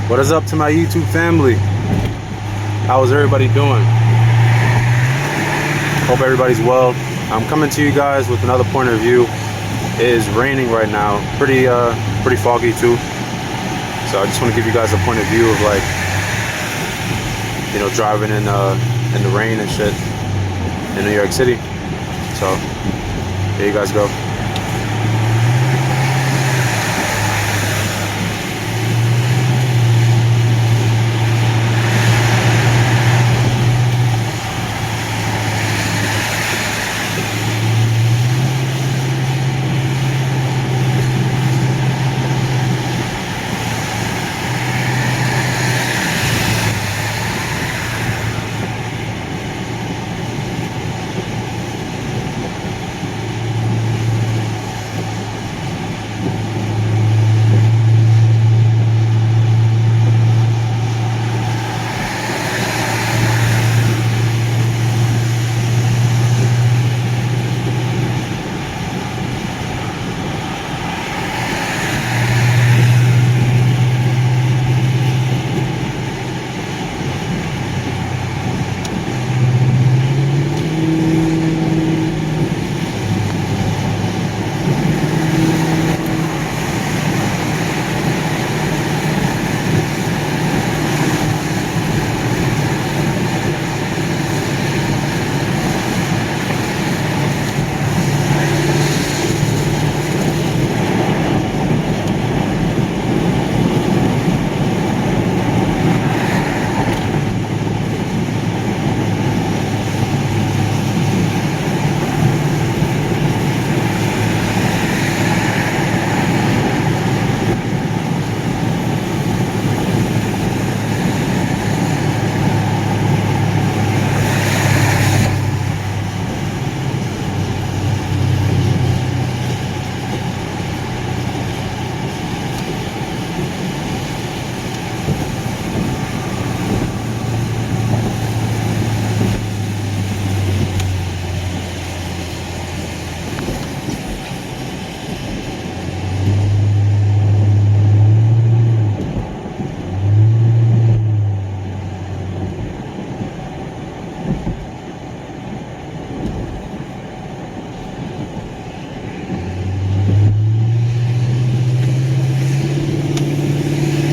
What is up to my YouTube family? How is everybody doing? Hope everybody's well. I'm coming to you guys with another point of view. It is raining right now, pretty foggy too. So I just want to give you guys a point of view of, like, you know, driving in the rain and shit in New York City. So here you guys go.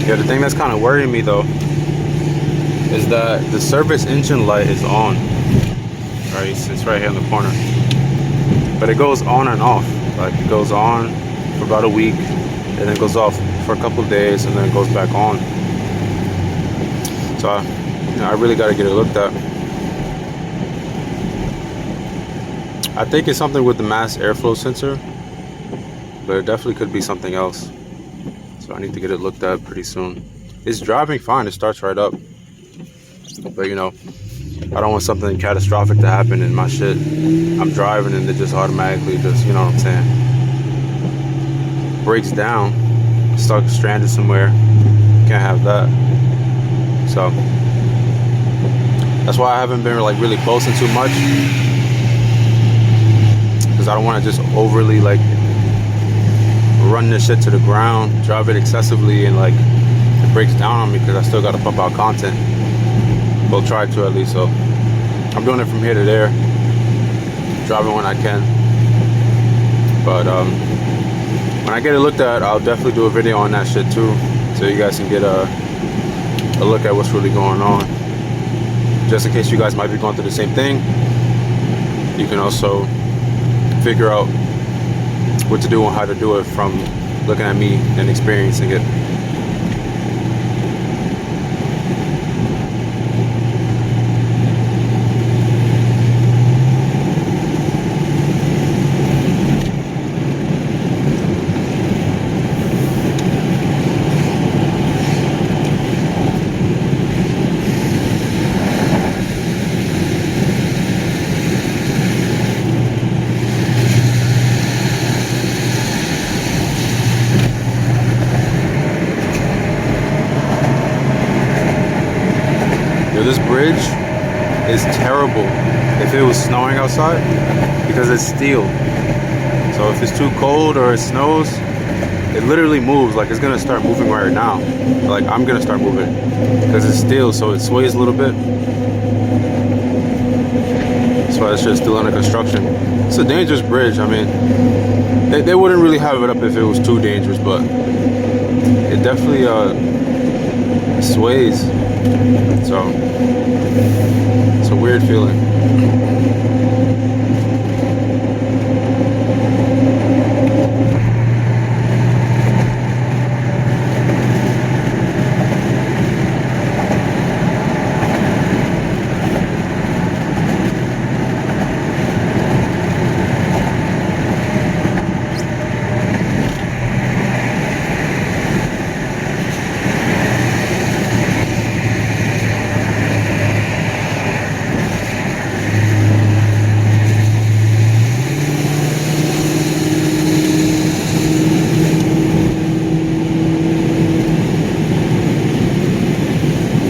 Yeah, the thing that's kind of worrying me though is that the service engine light is on, right? It's right here in the corner, but it goes on and off. Like, it goes on for about a week and then goes off for a couple of days and then it goes back on. So you know, I really got to get it looked at. I think it's something with the mass airflow sensor, but it definitely could be something else. So I need to get it looked at pretty soon. It's driving fine, it starts right up. But you know, I don't want something catastrophic to happen in my shit. I'm driving and it just automatically just, you know what I'm saying, breaks down, stuck stranded somewhere. Can't have that. So that's why I haven't been like really posting too much, because I don't want to just overly like run this shit to the ground, drive it excessively, and like it breaks down on me, because I still got to pump out content. We'll try to, at least. So I'm doing it from here to there, driving when I can. But when I get it looked at, I'll definitely do a video on that shit too, so you guys can get a look at what's really going on, just in case you guys might be going through the same thing. You can also figure out what to do and how to do it from looking at me and experiencing it. This bridge is terrible if it was snowing outside, because it's steel. So if it's too cold or it snows, it literally moves. Like it's gonna start moving right now. Like I'm gonna start moving because it's steel, so it sways a little bit. That's why it's just still under construction. It's a dangerous bridge. I mean, they wouldn't really have it up if it was too dangerous, but it definitely sways. So it's a weird feeling.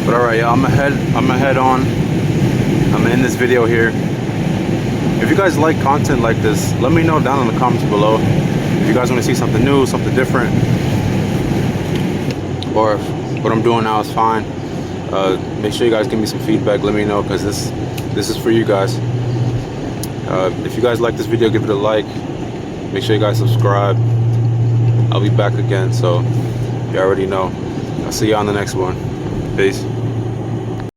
But alright, y'all, I'm gonna head on. I'm gonna end this video here. If you guys like content like this, let me know down in the comments below. If you guys want to see something new, something different, or if what I'm doing now is fine, make sure you guys give me some feedback. Let me know, because this is for you guys. If you guys like this video, give it a like. Make sure you guys subscribe. I'll be back again, so you already know. I'll see you on the next one. Peace.